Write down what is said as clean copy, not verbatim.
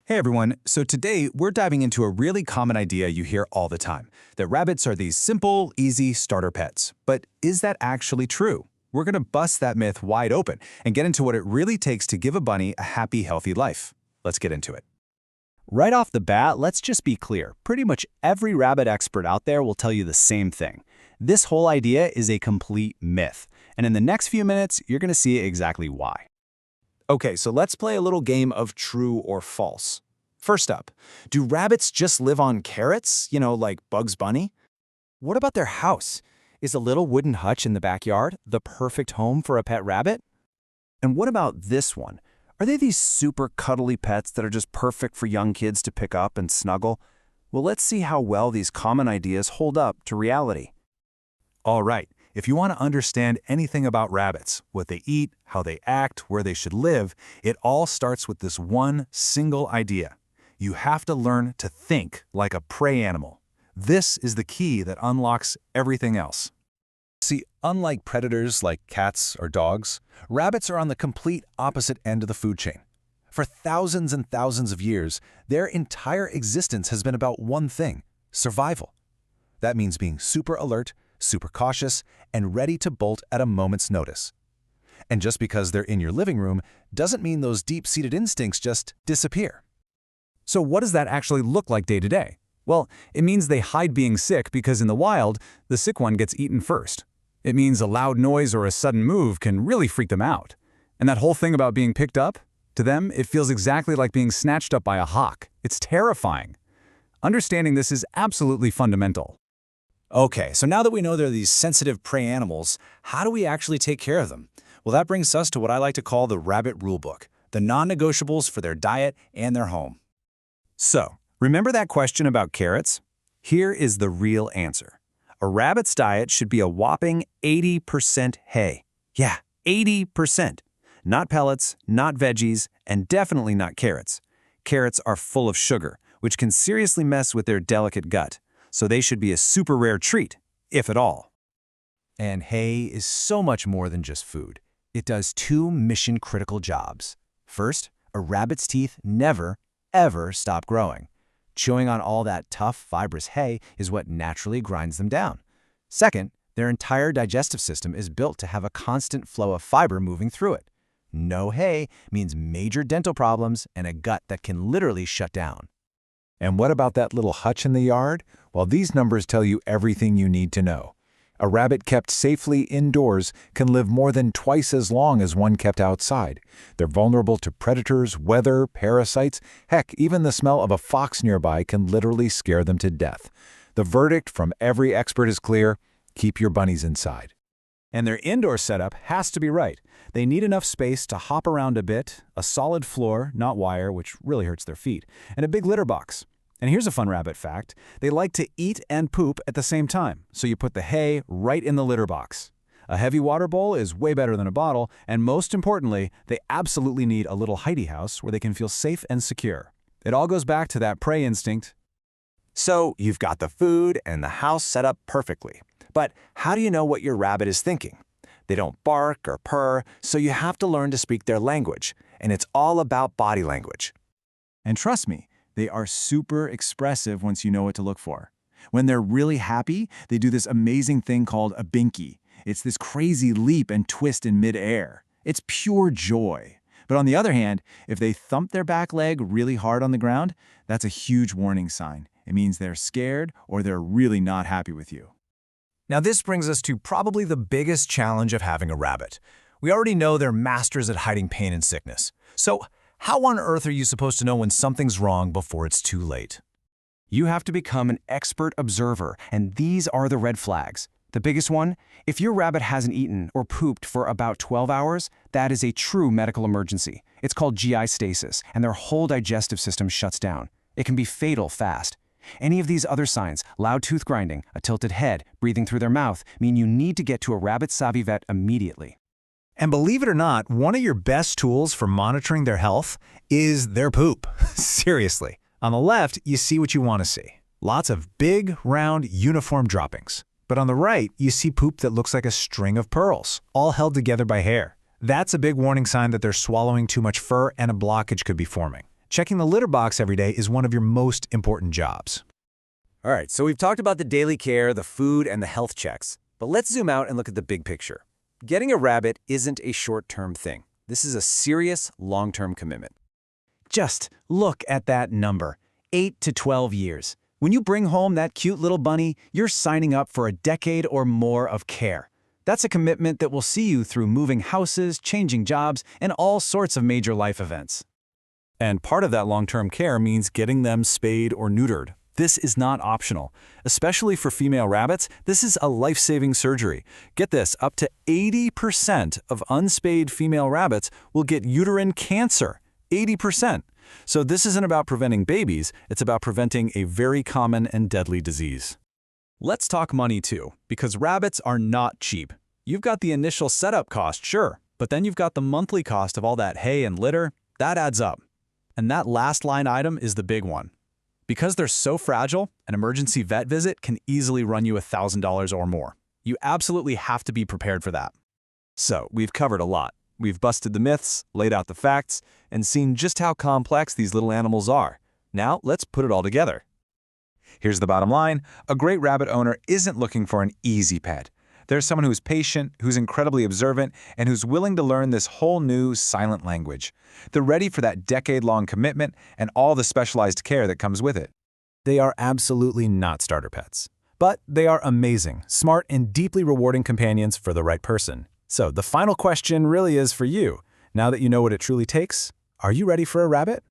Hey everyone, so today we're diving into a really common idea you hear all the time, that rabbits are these simple, easy starter pets. But is that actually true? We're going to bust that myth wide open and get into what it really takes to give a bunny a happy, healthy life. Let's get into it. Right off the bat, let's just be clear. Pretty much every rabbit expert out there will tell you the same thing. This whole idea is a complete myth, and in the next few minutes, you're going to see exactly why. Okay, so let's play a little game of true or false. First up, do rabbits just live on carrots, like Bugs Bunny? What about their house? Is a little wooden hutch in the backyard the perfect home for a pet rabbit? And what about this one? Are they these super cuddly pets that are just perfect for young kids to pick up and snuggle? Well, let's see how well these common ideas hold up to reality. All right, if you want to understand anything about rabbits, what they eat, how they act, where they should live, it all starts with this one single idea. You have to learn to think like a prey animal. This is the key that unlocks everything else. See, unlike predators like cats or dogs, rabbits are on the complete opposite end of the food chain. For thousands and thousands of years, their entire existence has been about one thing: survival. That means being super alert, super cautious, and ready to bolt at a moment's notice. And just because they're in your living room doesn't mean those deep-seated instincts just disappear. So what does that actually look like day to day? Well, it means they hide being sick because in the wild, the sick one gets eaten first. It means a loud noise or a sudden move can really freak them out. And that whole thing about being picked up, to them, it feels exactly like being snatched up by a hawk. It's terrifying. Understanding this is absolutely fundamental. Okay, so now that we know they're these sensitive prey animals, how do we actually take care of them? Well, that brings us to what I like to call the rabbit rulebook, the non-negotiables for their diet and their home. So, remember that question about carrots? Here is the real answer. A rabbit's diet should be a whopping 80% hay. Yeah, 80%. Not pellets, not veggies, and definitely not carrots. Carrots are full of sugar, which can seriously mess with their delicate gut. So they should be a super rare treat, if at all. And hay is so much more than just food. It does two mission-critical jobs. First, a rabbit's teeth never, ever stop growing. Chewing on all that tough, fibrous hay is what naturally grinds them down. Second, their entire digestive system is built to have a constant flow of fiber moving through it. No hay means major dental problems and a gut that can literally shut down. And what about that little hutch in the yard? Well, these numbers tell you everything you need to know. A rabbit kept safely indoors can live more than twice as long as one kept outside. They're vulnerable to predators, weather, parasites. Heck, even the smell of a fox nearby can literally scare them to death. The verdict from every expert is clear: keep your bunnies inside. And their indoor setup has to be right. They need enough space to hop around a bit, a solid floor, not wire, which really hurts their feet, and a big litter box. And here's a fun rabbit fact. They like to eat and poop at the same time, so you put the hay right in the litter box. A heavy water bowl is way better than a bottle, and most importantly, they absolutely need a little hidey house where they can feel safe and secure. It all goes back to that prey instinct. So you've got the food and the house set up perfectly. But how do you know what your rabbit is thinking? They don't bark or purr, so you have to learn to speak their language, and it's all about body language. And trust me, they are super expressive once you know what to look for. When they're really happy, they do this amazing thing called a binky. It's this crazy leap and twist in midair. It's pure joy. But on the other hand, if they thump their back leg really hard on the ground, that's a huge warning sign. It means they're scared or they're really not happy with you. Now this brings us to probably the biggest challenge of having a rabbit. We already know they're masters at hiding pain and sickness. So how on earth are you supposed to know when something's wrong before it's too late? You have to become an expert observer, and these are the red flags. The biggest one, if your rabbit hasn't eaten or pooped for about 12 hours, that is a true medical emergency. It's called GI stasis, and their whole digestive system shuts down. It can be fatal fast. Any of these other signs, loud tooth grinding, a tilted head, breathing through their mouth, mean you need to get to a rabbit-savvy vet immediately. And believe it or not, one of your best tools for monitoring their health is their poop. Seriously. On the left, you see what you want to see. Lots of big, round, uniform droppings. But on the right, you see poop that looks like a string of pearls, all held together by hair. That's a big warning sign that they're swallowing too much fur and a blockage could be forming. Checking the litter box every day is one of your most important jobs. All right, so we've talked about the daily care, the food, and the health checks. But let's zoom out and look at the big picture. Getting a rabbit isn't a short-term thing. This is a serious, long-term commitment. Just look at that number, 8 to 12 years. When you bring home that cute little bunny, you're signing up for a decade or more of care. That's a commitment that will see you through moving houses, changing jobs, and all sorts of major life events. And part of that long-term care means getting them spayed or neutered. This is not optional. Especially for female rabbits, this is a life-saving surgery. Get this, up to 80% of unspayed female rabbits will get uterine cancer. 80%. So this isn't about preventing babies, it's about preventing a very common and deadly disease. Let's talk money too, because rabbits are not cheap. You've got the initial setup cost, sure, but then you've got the monthly cost of all that hay and litter. That adds up. And that last line item is the big one. Because they're so fragile, an emergency vet visit can easily run you $1,000 or more. You absolutely have to be prepared for that. So, we've covered a lot. We've busted the myths, laid out the facts, and seen just how complex these little animals are. Now, let's put it all together. Here's the bottom line. A great rabbit owner isn't looking for an easy pet. There's someone who's patient, who's incredibly observant, and who's willing to learn this whole new silent language. They're ready for that decade-long commitment and all the specialized care that comes with it. They are absolutely not starter pets. But they are amazing, smart, and deeply rewarding companions for the right person. So the final question really is for you. Now that you know what it truly takes, are you ready for a rabbit?